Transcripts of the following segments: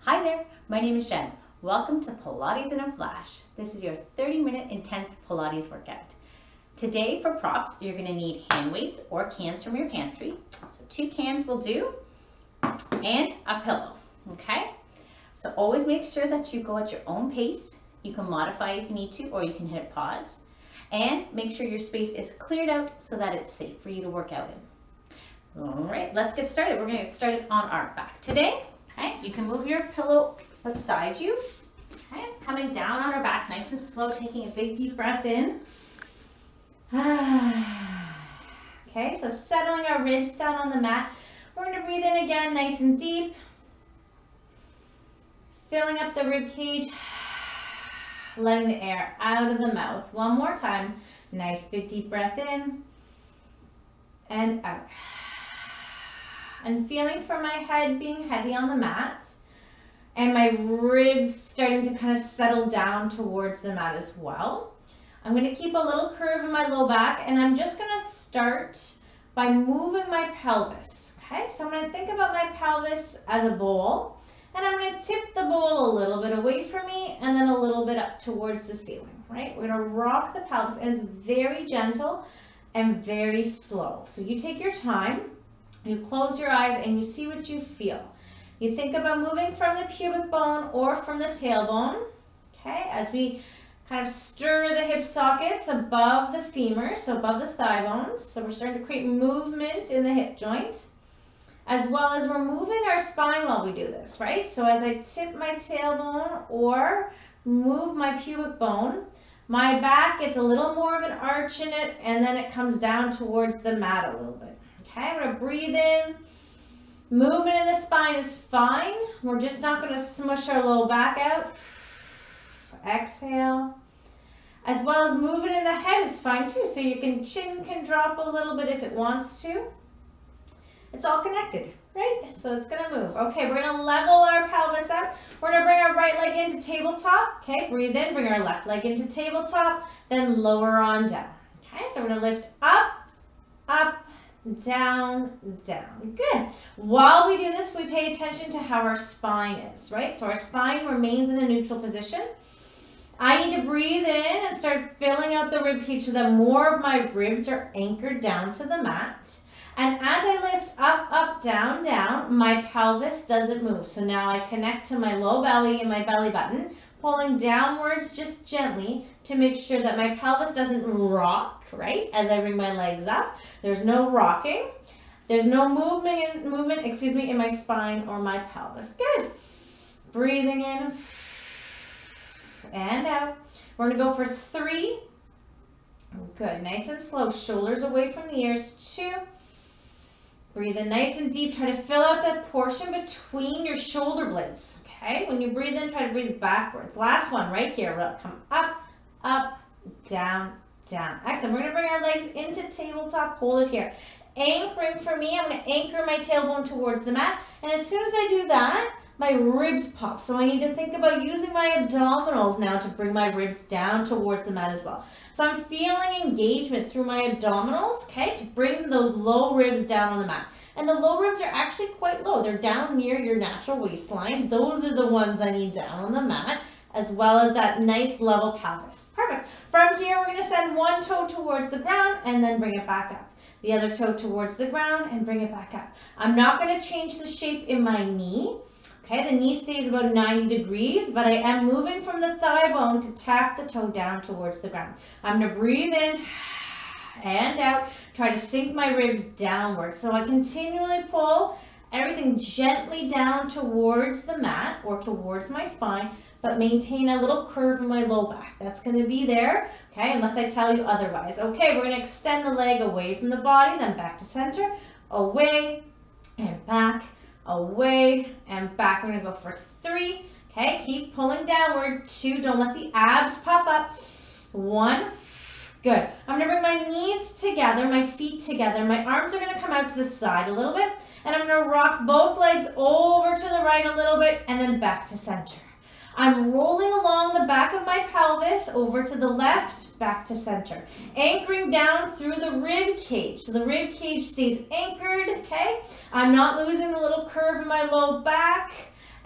Hi there, my name is Jen. Welcome to Pilates in a Flash. This is your 30-minute intense Pilates workout. Today for props, you're going to need hand weights or cans from your pantry. So 2 cans will do, and a pillow, okay? So always make sure that you go at your own pace. You can modify if you need to, or you can hit pause. And make sure your space is cleared out so that it's safe for you to work out in. All right, let's get started. We're going to get started on our back today. Okay, you can move your pillow beside you. Okay, coming down on our back, nice and slow, taking a big deep breath in. Okay, so settling our ribs down on the mat. We're going to breathe in again, nice and deep. Filling up the rib cage, letting the air out of the mouth. One more time, nice big deep breath in and out. And feeling for my head being heavy on the mat and my ribs starting to kind of settle down towards the mat as well. I'm going to keep a little curve in my low back, and I'm just going to start by moving my pelvis. Okay, so I'm going to think about my pelvis as a bowl, and I'm going to tip the bowl a little bit away from me and then a little bit up towards the ceiling, right? We're going to rock the pelvis, and it's very gentle and very slow. So you take your time. You close your eyes and you see what you feel. You think about moving from the pubic bone or from the tailbone, okay, as we kind of stir the hip sockets above the femur, so above the thigh bones. So we're starting to create movement in the hip joint, as well as we're moving our spine while we do this, right? So as I tip my tailbone or move my pubic bone, my back gets a little more of an arch in it, and then it comes down towards the mat a little bit. Okay, I'm going to breathe in. Movement in the spine is fine. We're just not going to smush our low back out. Exhale. As well as movement in the head is fine too. So chin can drop a little bit if it wants to. It's all connected, right? So it's going to move. Okay, we're going to level our pelvis up. We're going to bring our right leg into tabletop. Okay, breathe in. Bring our left leg into tabletop. Then lower on down. Okay, so we're going to lift up, up, down, down. Good. While we do this, we pay attention to how our spine is, right? So our spine remains in a neutral position. I need to breathe in and start filling out the rib cage so that more of my ribs are anchored down to the mat. And as I lift up, up, down, down, my pelvis doesn't move. So now I connect to my low belly and my belly button, pulling downwards just gently to make sure that my pelvis doesn't rock, right? As I bring my legs up. There's no rocking. There's no movement in my spine or my pelvis. Good. Breathing in and out. We're going to go for 3. Good. Nice and slow. Shoulders away from the ears. 2. Breathe in nice and deep. Try to fill out that portion between your shoulder blades. Okay? When you breathe in, try to breathe backwards. Last one right here. We'll come up, up, down, down. Excellent. We're going to bring our legs into tabletop. Hold it here. Anchoring for me, I'm going to anchor my tailbone towards the mat. And as soon as I do that, my ribs pop. So I need to think about using my abdominals now to bring my ribs down towards the mat as well. So I'm feeling engagement through my abdominals, okay, to bring those low ribs down on the mat. And the low ribs are actually quite low. They're down near your natural waistline. Those are the ones I need down on the mat, as well as that nice level pelvis. Perfect. From here, we're going to send one toe towards the ground and then bring it back up. The other toe towards the ground and bring it back up. I'm not going to change the shape in my knee. Okay, the knee stays about 90 degrees, but I am moving from the thigh bone to tap the toe down towards the ground. I'm going to breathe in and out. Try to sink my ribs downwards. So I continually pull everything gently down towards the mat or towards my spine, but maintain a little curve in my low back. That's going to be there, okay, unless I tell you otherwise. Okay, we're going to extend the leg away from the body, then back to center, away and back, away and back. We're going to go for 3. Okay, keep pulling downward. 2, don't let the abs pop up. 1, good. I'm going to bring my knees together, my feet together. My arms are going to come out to the side a little bit, and I'm going to rock both legs over to the right a little bit and then back to center. I'm rolling along the back of my pelvis over to the left, back to center. Anchoring down through the rib cage. So the rib cage stays anchored, okay? I'm not losing the little curve in my low back.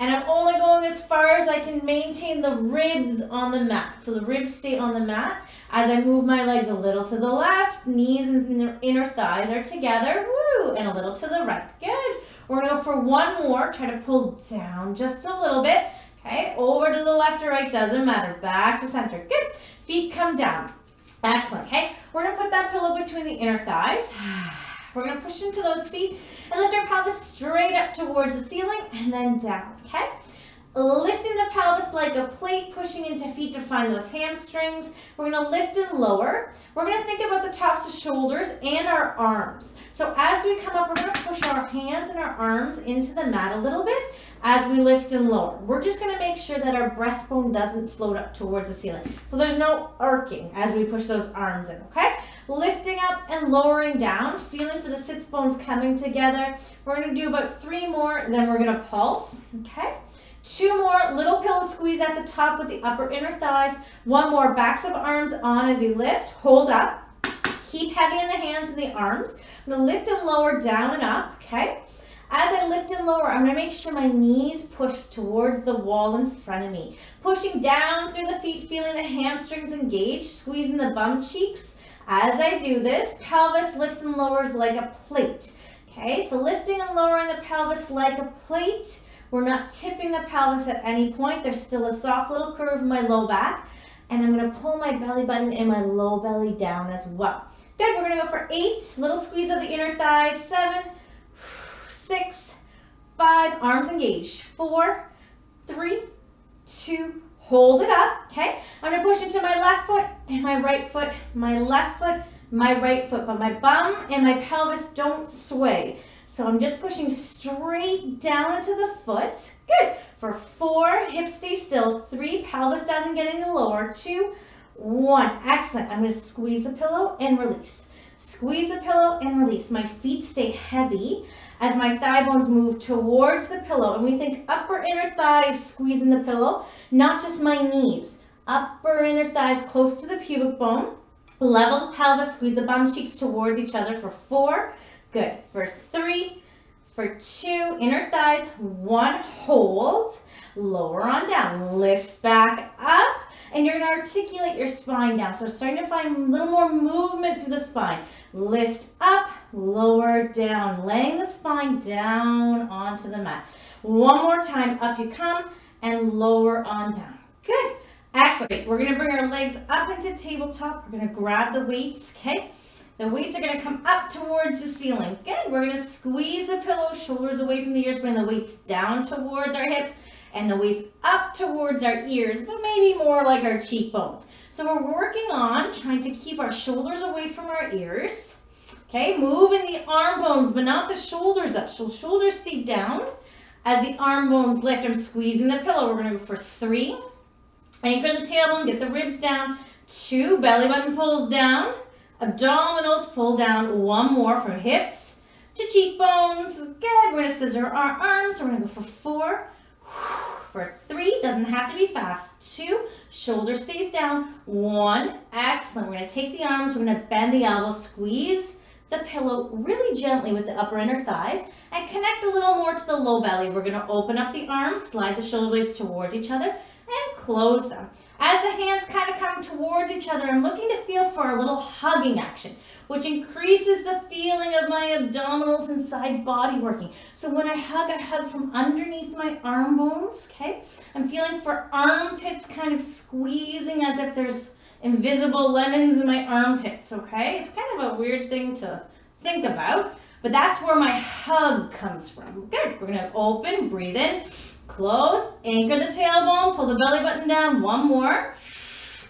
And I'm only going as far as I can maintain the ribs on the mat. So the ribs stay on the mat. As I move my legs a little to the left, knees and inner thighs are together, woo, and a little to the right. Good. We're gonna go for one more. Try to pull down just a little bit. Okay, over to the left or right, doesn't matter. Back to center. Good. Feet come down. Excellent. Okay, we're gonna put that pillow between the inner thighs. We're gonna push into those feet and lift our pelvis straight up towards the ceiling and then down. Okay, lifting the pelvis like a plate, pushing into feet to find those hamstrings. We're gonna lift and lower. We're gonna think about the tops of shoulders and our arms. So as we come up, we're gonna push our hands and our arms into the mat a little bit as we lift and lower. We're just gonna make sure that our breastbone doesn't float up towards the ceiling. So there's no arcing as we push those arms in, okay? Lifting up and lowering down, feeling for the sits bones coming together. We're gonna do about 3 more, and then we're gonna pulse, okay? 2 more, little pillow squeeze at the top with the upper inner thighs. 1 more, backs of arms on as you lift, hold up. Keep heavy in the hands and the arms. I'm gonna lift and lower, down and up, okay? As I lift and lower, I'm gonna make sure my knees push towards the wall in front of me. Pushing down through the feet, feeling the hamstrings engage, squeezing the bum cheeks. As I do this, pelvis lifts and lowers like a plate. Okay, so lifting and lowering the pelvis like a plate. We're not tipping the pelvis at any point. There's still a soft little curve in my low back. And I'm gonna pull my belly button and my low belly down as well. Good, we're gonna go for 8. Little squeeze of the inner thighs. 7, 6, 5, arms engaged. 4, 3, 2, hold it up, okay? I'm gonna push into my left foot and my right foot, my left foot, my right foot, but my bum and my pelvis don't sway. So I'm just pushing straight down into the foot. Good. For 4, hips stay still. 3, pelvis doesn't get any lower. 2, 1. Excellent. I'm gonna squeeze the pillow and release. Squeeze the pillow and release. My feet stay heavy as my thigh bones move towards the pillow. And we think upper inner thighs squeezing the pillow, not just my knees. Upper inner thighs close to the pubic bone. Level the pelvis, squeeze the bum cheeks towards each other for 4. Good. For 3, for 2, inner thighs, 1, hold. Lower on down, lift back up. And you're gonna articulate your spine down. So starting to find a little more movement through the spine. Lift up, lower down, laying the spine down onto the mat. 1 more time, up you come, and lower on down. Good. Excellent. We're gonna bring our legs up into tabletop. We're gonna grab the weights, okay? The weights are gonna come up towards the ceiling. Good. We're gonna squeeze the pillow, shoulders away from the ears, bring the weights down towards our hips, and the weights up towards our ears, but maybe more like our cheekbones. So we're working on trying to keep our shoulders away from our ears. Okay, moving the arm bones, but not the shoulders up. So shoulders stay down as the arm bones lift. I'm squeezing the pillow. We're gonna go for 3. Anchor the tailbone, get the ribs down. 2, belly button pulls down. Abdominals pull down. 1 more from hips to cheekbones. Good, we're gonna scissor our arms. We're gonna go for 4. For 3, doesn't have to be fast. 2, shoulder stays down. 1, excellent. We're gonna take the arms, we're gonna bend the elbows, squeeze the pillow really gently with the upper inner thighs, and connect a little more to the low belly. We're gonna open up the arms, slide the shoulder blades towards each other, and close them. As the hands kind of come towards each other, I'm looking to feel for a little hugging action, which increases the feeling of my abdominals and side body working. So when I hug from underneath my arm bones, okay? I'm feeling for armpits kind of squeezing as if there's invisible lemons in my armpits, okay? It's kind of a weird thing to think about, but that's where my hug comes from. Good, we're gonna open, breathe in, close, anchor the tailbone, pull the belly button down, 1 more.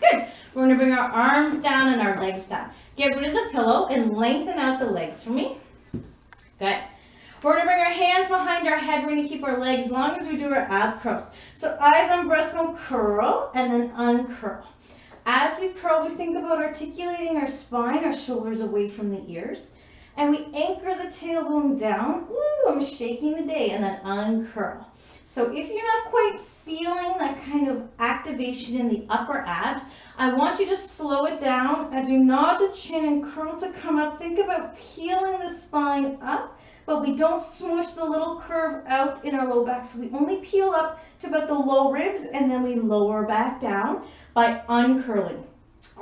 Good, we're gonna bring our arms down and our legs down. Get rid of the pillow and lengthen out the legs for me. Good. We're gonna bring our hands behind our head. We're gonna keep our legs long as we do our ab curls. So eyes on breastbone, curl, and then uncurl. As we curl, we think about articulating our spine, our shoulders away from the ears. and we anchor the tailbone down. Woo, I'm shaking the day, and then uncurl. So if you're not quite feeling that kind of activation in the upper abs, I want you to slow it down as you nod the chin and curl to come up. Think about peeling the spine up, but we don't smush the little curve out in our low back. So we only peel up to about the low ribs, and then we lower back down by uncurling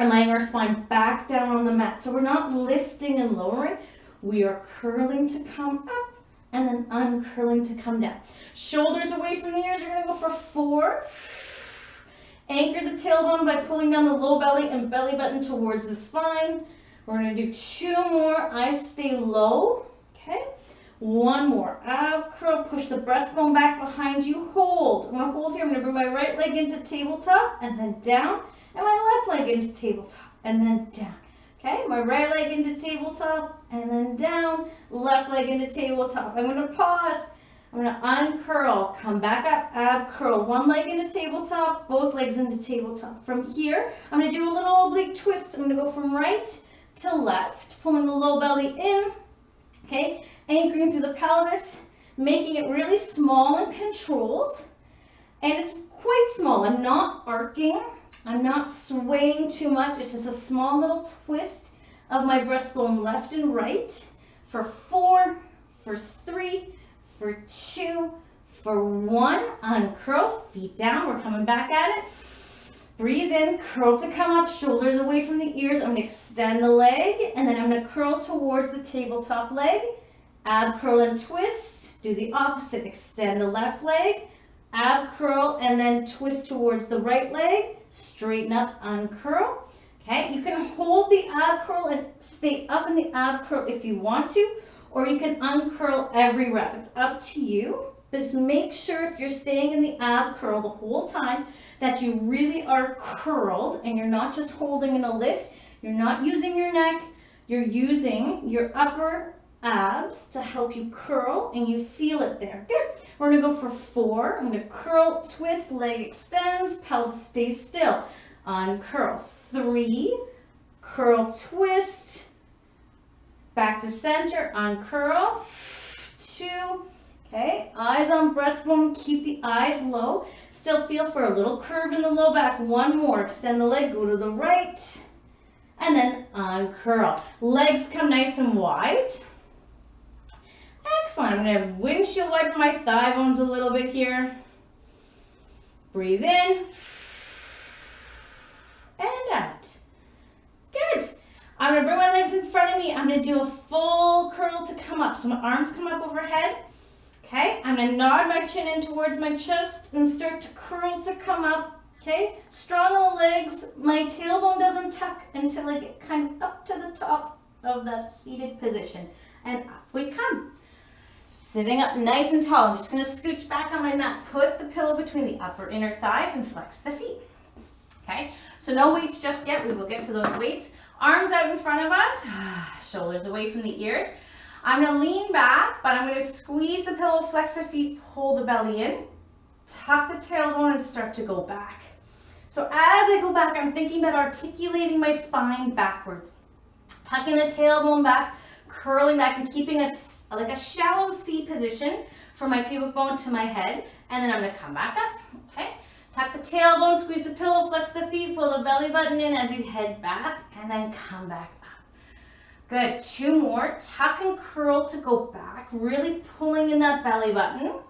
and laying our spine back down on the mat. So we're not lifting and lowering. We are curling to come up and then uncurling to come down. Shoulders away from the ears. We're going to go for 4. Anchor the tailbone by pulling down the low belly and belly button towards the spine. We're going to do 2 more. Eyes stay low. Okay. 1 more. Ab curl. Push the breastbone back behind you. Hold. I'm going to hold here. I'm going to bring my right leg into tabletop and then down. And my left leg into tabletop and then down. Okay, my right leg into tabletop and then down, left leg into tabletop. I'm going to pause. I'm going to uncurl, come back up, ab curl. 1 leg into tabletop, both legs into tabletop. From here, I'm going to do a little oblique twist. I'm going to go from right to left, pulling the low belly in. Okay, anchoring through the pelvis, making it really small and controlled. And it's quite small. I'm not arcing. I'm not swaying too much. It's just a small little twist of my breastbone left and right for 4, for 3, for 2, for 1. Uncurl, feet down. We're coming back at it. Breathe in, curl to come up, shoulders away from the ears. I'm going to extend the leg, and then I'm going to curl towards the tabletop leg. Ab curl and twist. Do the opposite. Extend the left leg. Ab curl and then twist towards the right leg. Straighten up, uncurl. Okay, you can hold the ab curl and stay up in the ab curl if you want to, or you can uncurl every rep. It's up to you. But just make sure if you're staying in the ab curl the whole time that you really are curled and you're not just holding in a lift. You're not using your neck. You're using your upper abs to help you curl, and you feel it there. Good. We're going to go for 4. I'm going to curl, twist, leg extends, pelvis stays still. Uncurl. 3, curl, twist, back to center, uncurl. 2, okay, eyes on breastbone, keep the eyes low. Still feel for a little curve in the low back. 1 more, extend the leg, go to the right, and then uncurl. Legs come nice and wide. Excellent. I'm going to windshield wipe my thigh bones a little bit here. Breathe in and out. Good. I'm going to bring my legs in front of me. I'm going to do a full curl to come up. So my arms come up overhead. Okay. I'm going to nod my chin in towards my chest and start to curl to come up. Okay. Strong on the legs. My tailbone doesn't tuck until I get kind of up to the top of that seated position. And up we come. Sitting up nice and tall. I'm just going to scooch back on my mat. Put the pillow between the upper inner thighs and flex the feet. Okay, so no weights just yet. We will get to those weights. Arms out in front of us. Shoulders away from the ears. I'm going to lean back, but I'm going to squeeze the pillow, flex the feet, pull the belly in. Tuck the tailbone and start to go back. So as I go back, I'm thinking about articulating my spine backwards. Tucking the tailbone back, curling back, and keeping like a shallow C position from my pubic bone to my head, and then I'm going to come back up. Okay, tuck the tailbone, squeeze the pillow, flex the feet, pull the belly button in as you head back, and then come back up. Good. 2 more. Tuck and curl to go back, really pulling in that belly button.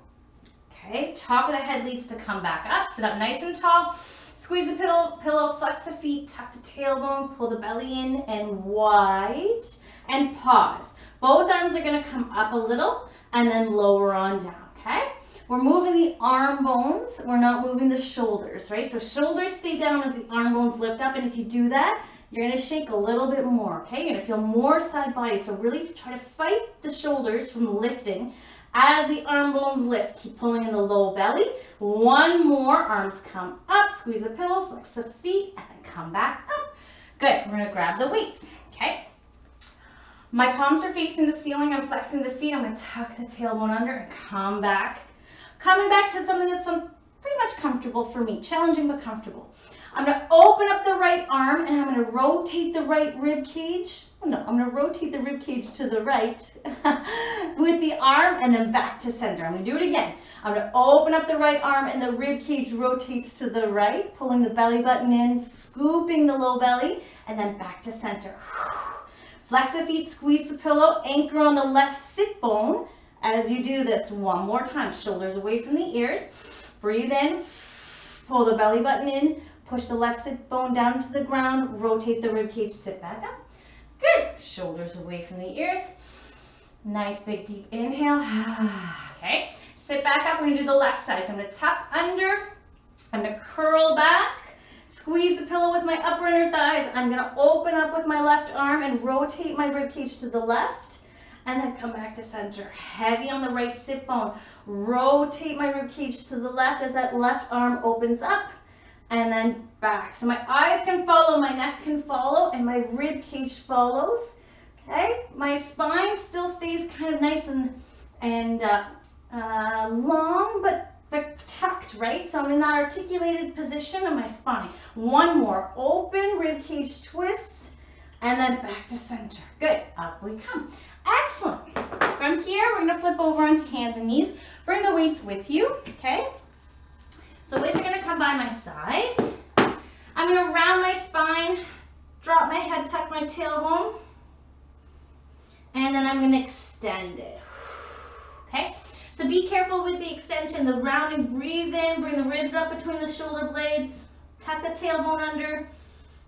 Okay, top of the head leads to come back up. Sit up nice and tall. Squeeze the pillow, flex the feet, tuck the tailbone, pull the belly in and wide, and pause. Both arms are going to come up a little and then lower on down, okay? We're moving the arm bones. We're not moving the shoulders, right? So shoulders stay down as the arm bones lift up, and if you do that, you're going to shake a little bit more, okay? You're going to feel more side body, so really try to fight the shoulders from lifting as the arm bones lift. Keep pulling in the low belly. 1 more, arms come up, squeeze the pillow, flex the feet, and then come back up. Good, we're going to grab the weights, okay? My palms are facing the ceiling. I'm flexing the feet. I'm going to tuck the tailbone under and come back. Coming back to something that's pretty much comfortable for me. Challenging but comfortable. I'm going to open up the right arm and I'm going to rotate the right rib cage. Oh, no, I'm going to rotate the rib cage to the right with the arm and then back to center. I'm going to do it again. I'm going to open up the right arm and the rib cage rotates to the right, pulling the belly button in, scooping the low belly, and then back to center. Flex the feet, squeeze the pillow, anchor on the left sit bone. As you do this, one more time, shoulders away from the ears. Breathe in, pull the belly button in, push the left sit bone down to the ground, rotate the rib cage, sit back up. Good. Shoulders away from the ears. Nice big deep inhale. Okay. Sit back up. We're going to do the left side. So I'm going to tuck under. I'm going to curl back. Squeeze the pillow with my upper inner thighs. I'm going to open up with my left arm and rotate my rib cage to the left. And then come back to center. Heavy on the right sit bone. Rotate my rib cage to the left as that left arm opens up. And then back. So my eyes can follow, my neck can follow, and my rib cage follows. Okay? My spine still stays kind of nice and long, but tucked, right? So I'm in that articulated position of my spine. One more. Open rib cage twists, and then back to center. Good. Up we come. Excellent. From here, we're going to flip over onto hands and knees. Bring the weights with you, okay? So weights are going to come by my side. I'm going to round my spine, drop my head, tuck my tailbone, and then I'm going to extend it. Okay? So be careful with the extension, the rounding. Breathe in, bring the ribs up between the shoulder blades, tuck the tailbone under,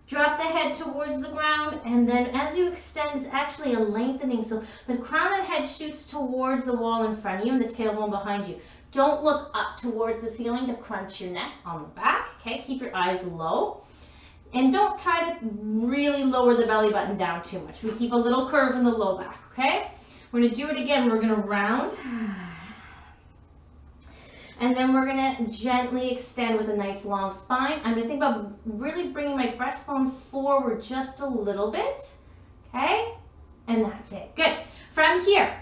drop the head towards the ground, and then as you extend, it's actually a lengthening. So the crown of the head shoots towards the wall in front of you and the tailbone behind you. Don't look up towards the ceiling to crunch your neck on the back, okay? Keep your eyes low. And don't try to really lower the belly button down too much. We keep a little curve in the low back, okay? We're going to do it again. We're going to round. And then we're going to gently extend with a nice long spine. I'm going to think about really bringing my breastbone forward just a little bit, okay? And that's it. Good. From here,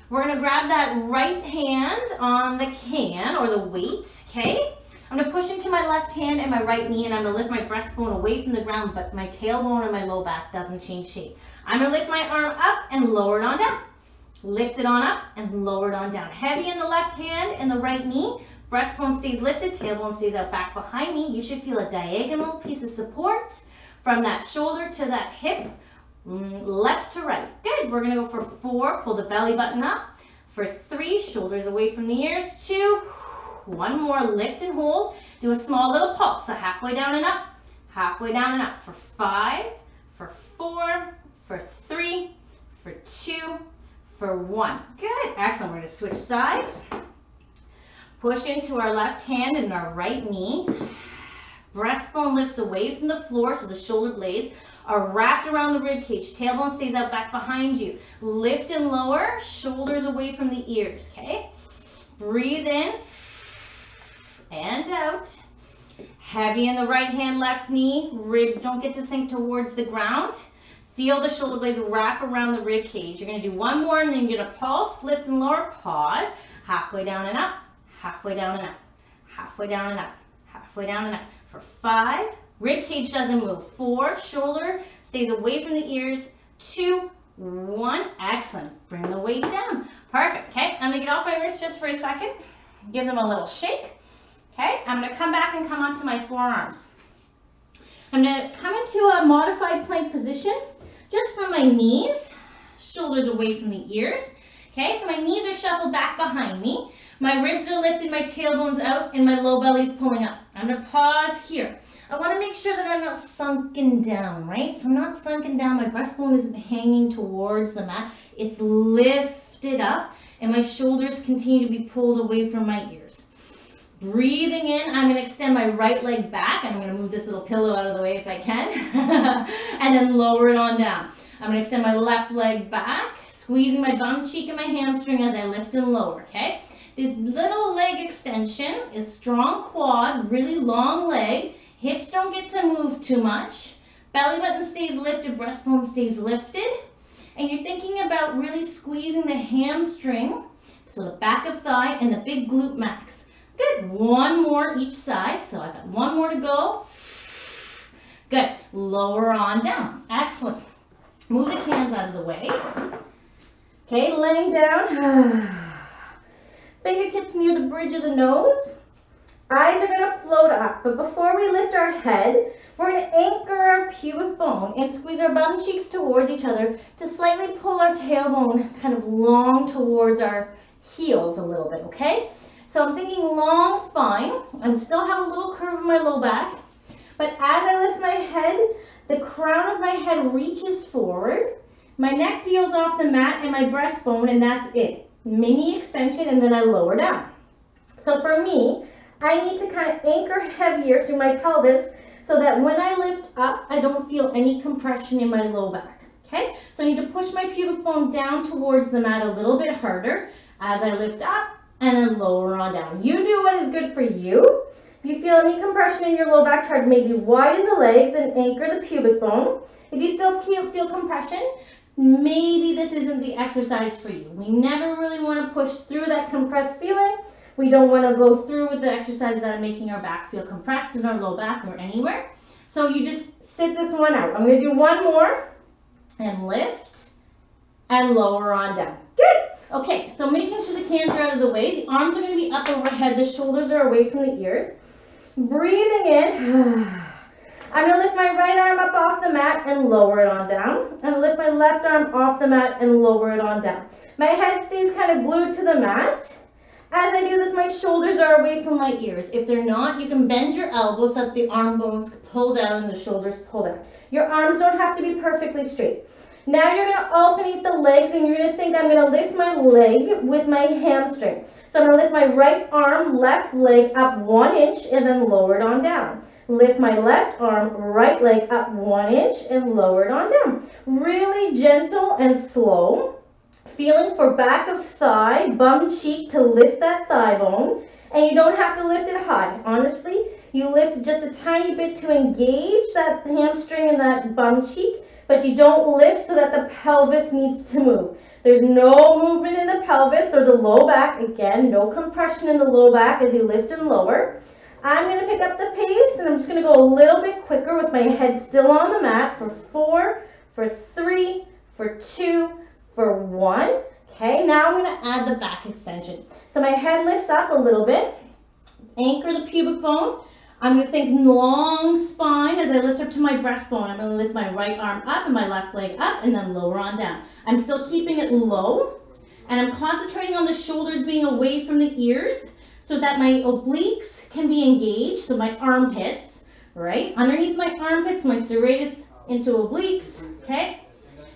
we're going to grab that right hand on the can or the weight, okay? I'm going to push into my left hand and my right knee, and I'm going to lift my breastbone away from the ground, but my tailbone and my low back doesn't change shape. I'm going to lift my arm up and lower it on down. Lift it on up and lower it on down. Heavy in the left hand and the right knee. Breastbone stays lifted, tailbone stays out back behind me. You should feel a diagonal piece of support from that shoulder to that hip. Left to right. Good. We're going to go for 4. Pull the belly button up. For 3, shoulders away from the ears. 2. One more. Lift and hold. Do a small little pulse. So halfway down and up. Halfway down and up. For 5. For 4. For 3. For 2. For 1. Good. Excellent. We're going to switch sides. Push into our left hand and our right knee. Breastbone lifts away from the floor so the shoulder blades are wrapped around the rib cage. Tailbone stays out back behind you. Lift and lower, shoulders away from the ears, okay? Breathe in and out. Heavy in the right hand, left knee. Ribs don't get to sink towards the ground. Feel the shoulder blades wrap around the rib cage. You're going to do one more and then you're going to pulse, lift and lower, pause. Halfway down and up, halfway down and up, halfway down and up, halfway down and up. For 5, rib cage doesn't move. 4, shoulder stays away from the ears. 2, 1, excellent. Bring the weight down. Perfect, okay? I'm going to get off my wrist just for a second. Give them a little shake. Okay, I'm going to come back and come onto my forearms. I'm going to come into a modified plank position just from my knees, shoulders away from the ears. Okay, so my knees are shuffled back behind me. My ribs are lifted, my tailbone's out, and my low belly's pulling up. I'm going to pause here. I want to make sure that I'm not sunken down, right? So I'm not sunken down. My breastbone isn't hanging towards the mat. It's lifted up, and my shoulders continue to be pulled away from my ears. Breathing in, I'm going to extend my right leg back. I'm going to move this little pillow out of the way if I can. And then lower it on down. I'm going to extend my left leg back, squeezing my bum cheek and my hamstring as I lift and lower, okay? This little leg extension is strong quad, really long leg. Hips don't get to move too much. Belly button stays lifted, breastbone stays lifted. And you're thinking about really squeezing the hamstring, so the back of thigh and the big glute max. Good. One more each side. So I've got one more to go. Good. Lower on down. Excellent. Move the cans out of the way. Okay, laying down. Fingertips near the bridge of the nose. Eyes are going to float up, but before we lift our head, we're going to anchor our pubic bone and squeeze our bum cheeks towards each other to slightly pull our tailbone kind of long towards our heels a little bit, okay? So I'm thinking long spine. I still have a little curve in my low back, but as I lift my head, the crown of my head reaches forward. My neck peels off the mat and my breastbone, and that's it. Mini extension, and then I lower down. So for me, I need to kind of anchor heavier through my pelvis so that when I lift up, I don't feel any compression in my low back, okay? So I need to push my pubic bone down towards the mat a little bit harder as I lift up and then lower on down. You do what is good for you. If you feel any compression in your low back, try to maybe widen the legs and anchor the pubic bone. If you still feel compression, maybe this isn't the exercise for you. We never really want to push through that compressed feeling. We don't want to go through with the exercises that are making our back feel compressed in our low back or anywhere. So you just sit this one out. I'm going to do one more and lift and lower on down. Good. Okay, so making sure the cans are out of the way. The arms are going to be up overhead. The shoulders are away from the ears. Breathing in. I'm going to lift my right arm up off the mat and lower it on down. I'm going to lift my left arm off the mat and lower it on down. My head stays kind of glued to the mat. As I do this, my shoulders are away from my ears. If they're not, you can bend your elbows so that the arm bones pull down and the shoulders pull down. Your arms don't have to be perfectly straight. Now you're going to alternate the legs, and you're going to think I'm going to lift my leg with my hamstring. So I'm going to lift my right arm, left leg up 1 inch and then lower it on down. Lift my left arm, right leg up 1 inch and lower it on down. Really gentle and slow. Feeling for back of thigh, bum cheek to lift that thigh bone. And you don't have to lift it high. Honestly, you lift just a tiny bit to engage that hamstring and that bum cheek, but you don't lift so that the pelvis needs to move. There's no movement in the pelvis or the low back. Again, no compression in the low back as you lift and lower. I'm going to pick up the pace, and I'm just going to go a little bit quicker with my head still on the mat for 4, for 3, for 2, for 1. Okay, now I'm going to add the back extension. So my head lifts up a little bit. Anchor the pubic bone. I'm going to think long spine as I lift up to my breastbone. I'm going to lift my right arm up and my left leg up and then lower on down. I'm still keeping it low, and I'm concentrating on the shoulders being away from the ears so that my obliques can be engaged, so my armpits, right? Underneath my armpits, my serratus into obliques, okay?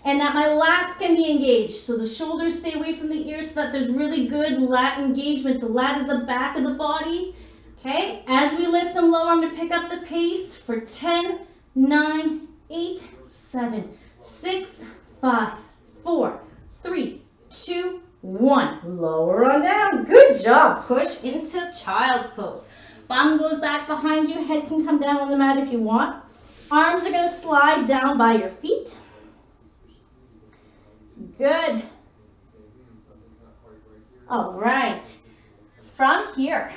And that my lats can be engaged, so the shoulders stay away from the ears so that there's really good lat engagement. So lat is the back of the body, okay? As we lift them low, I'm going to pick up the pace for 10, 9, 8, 7, 6, 5, 4, 3, 2, 1. Lower on down. Good job. Push into child's pose. Bum goes back behind you. Head can come down on the mat if you want. Arms are going to slide down by your feet. Good. All right. From here,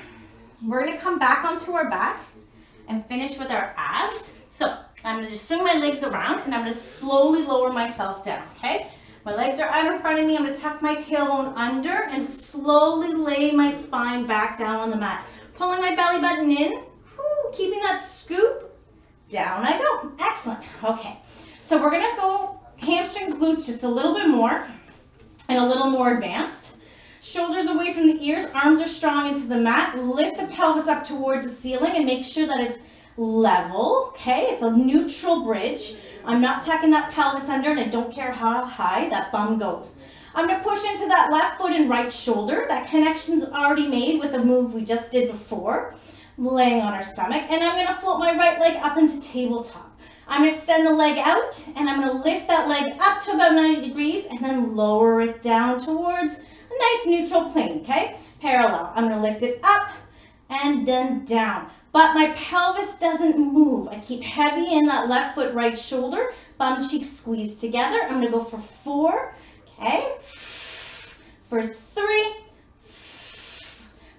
we're going to come back onto our back and finish with our abs. So I'm going to just swing my legs around, and I'm going to slowly lower myself down, okay? My legs are out in front of me. I'm going to tuck my tailbone under and slowly lay my spine back down on the mat. Pulling my belly button in, keeping that scoop. Down I go. Excellent. Okay, so we're going to go hamstrings, glutes just a little bit more and a little more advanced. Shoulders away from the ears, arms are strong into the mat. Lift the pelvis up towards the ceiling and make sure that it's level, okay? It's a neutral bridge. I'm not tucking that pelvis under, and I don't care how high that bum goes. I'm going to push into that left foot and right shoulder. That connection's already made with the move we just did before, laying on our stomach. And I'm going to float my right leg up into tabletop. I'm going to extend the leg out, and I'm going to lift that leg up to about 90 degrees and then lower it down towards a nice neutral plane, okay? Parallel. I'm going to lift it up and then down. But my pelvis doesn't move. I keep heavy in that left foot, right shoulder. Bum cheeks squeeze together. I'm going to go for 4, okay? For 3.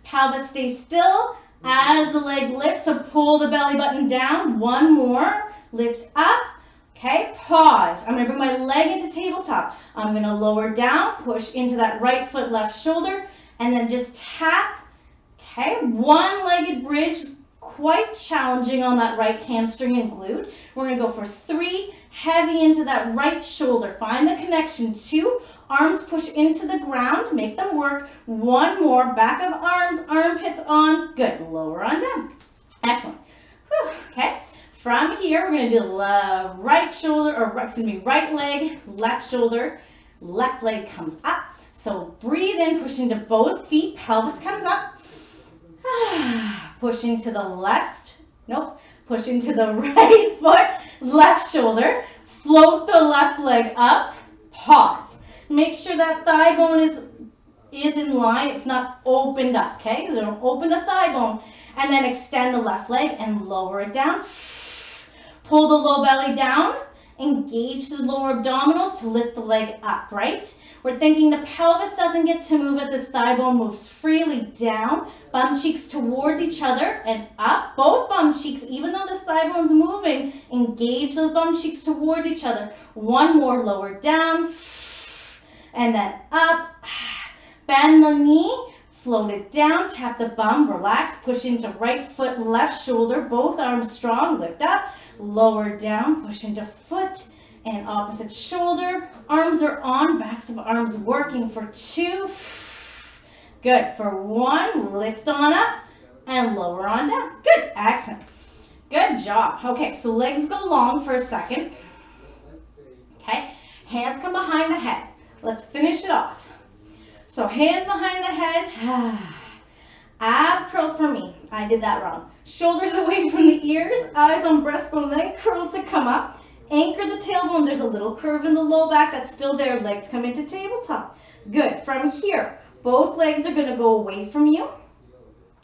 Pelvis stays still as the leg lifts, so pull the belly button down. 1 more. lift up, okay, pause. I'm gonna bring my leg into tabletop. I'm gonna lower down, push into that right foot, left shoulder, and then just tap, okay, one-legged bridge, quite challenging on that right hamstring and glute. We're gonna go for 3, heavy into that right shoulder. Find the connection, 2, arms push into the ground, make them work. 1 more, back of arms, armpits on, good, lower on down. Excellent. Whew. Okay, from here, we're gonna do the right shoulder, or excuse me, right leg, left shoulder, left leg comes up. So breathe in, push into both feet, pelvis comes up. Push into the left, nope, push into the right foot, left shoulder, float the left leg up, pause. Make sure that thigh bone is in line, it's not opened up, okay? So don't open the thigh bone, and then extend the left leg and lower it down. Pull the low belly down, engage the lower abdominals to lift the leg up, right? We're thinking the pelvis doesn't get to move as this thigh bone moves freely down, bum cheeks towards each other and up, both bum cheeks, even though this thigh bone's moving, engage those bum cheeks towards each other. 1 more, lower down, and then up, bend the knee, float it down, tap the bum, relax, push into right foot, left shoulder, both arms strong, lift up, lower down, push into foot and opposite shoulder, arms are on, backs of arms working for 2, good, for 1, lift on up and lower on down, good, excellent, good job. Okay, so legs go long for a second, okay, hands come behind the head, let's finish it off. So hands behind the head, ab curl for me, I did that wrong. Shoulders away from the ears, eyes on breastbone, then curl to come up. Anchor the tailbone, there's a little curve in the low back that's still there, legs come into tabletop. Good, from here, both legs are gonna go away from you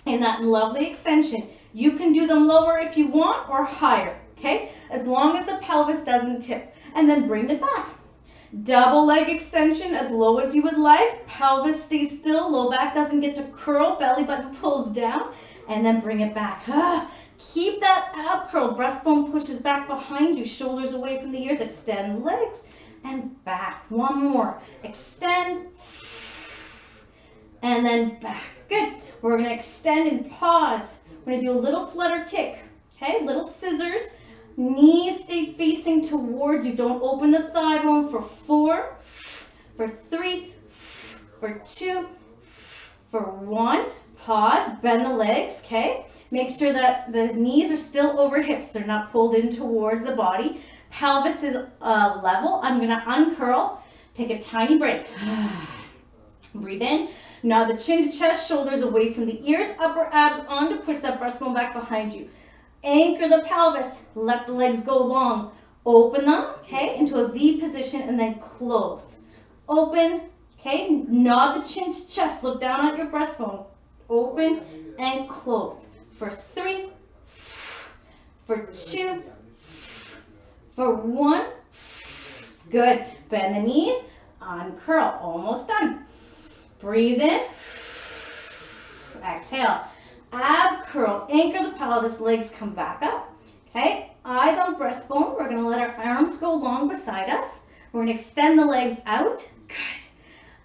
in that lovely extension. You can do them lower if you want or higher, okay? As long as the pelvis doesn't tip. And then bring it back. Double leg extension as low as you would like. Pelvis stays still, low back doesn't get to curl, belly button pulls down, and then bring it back. Keep that ab curl, breastbone pushes back behind you, shoulders away from the ears, extend legs, and back. 1 more, extend, and then back. Good, we're gonna extend and pause. We're gonna do a little flutter kick, okay, little scissors. Knees stay facing towards you. Don't open the thigh bone for 4, for 3, for 2, for 1. Pause, bend the legs, okay? Make sure that the knees are still over hips. They're not pulled in towards the body. Pelvis is level. I'm gonna uncurl. Take a tiny break. Breathe in. Now the chin to chest, shoulders away from the ears, upper abs on to push that breastbone back behind you. Anchor the pelvis, let the legs go long. Open them, okay, into a V position and then close. Open, okay, nod the chin to chest, look down at your breastbone. Open and close. For 3, for 2, for 1. Good, bend the knees, uncurl, almost done. Breathe in, exhale. Ab curl, anchor the pelvis, legs come back up, okay? Eyes on breastbone, we're gonna let our arms go long beside us. We're gonna extend the legs out, good.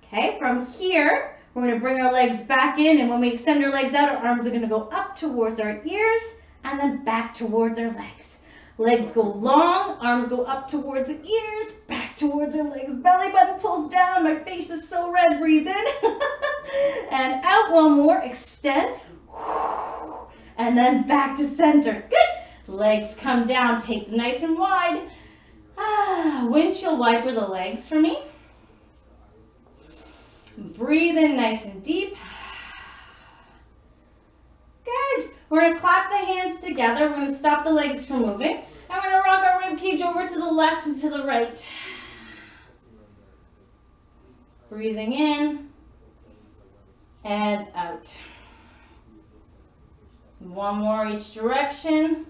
Okay, from here, we're gonna bring our legs back in, and when we extend our legs out, our arms are gonna go up towards our ears, and then back towards our legs. Legs go long, arms go up towards the ears, back towards our legs. Belly button pulls down, my face is so red, breathe in. And out, 1 more, extend. And then back to center. Good. Legs come down. Take them nice and wide. Windshield wiper the legs for me. Breathe in nice and deep. Good. We're going to clap the hands together. We're going to stop the legs from moving. And we're going to rock our rib cage over to the left and to the right. Breathing in and out. 1 more each direction.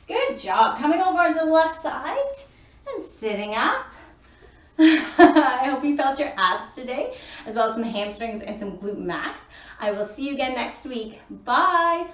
Good job. Coming over onto the left side and sitting up. I hope you felt your abs today, as well as some hamstrings and some glute max. I will see you again next week. Bye.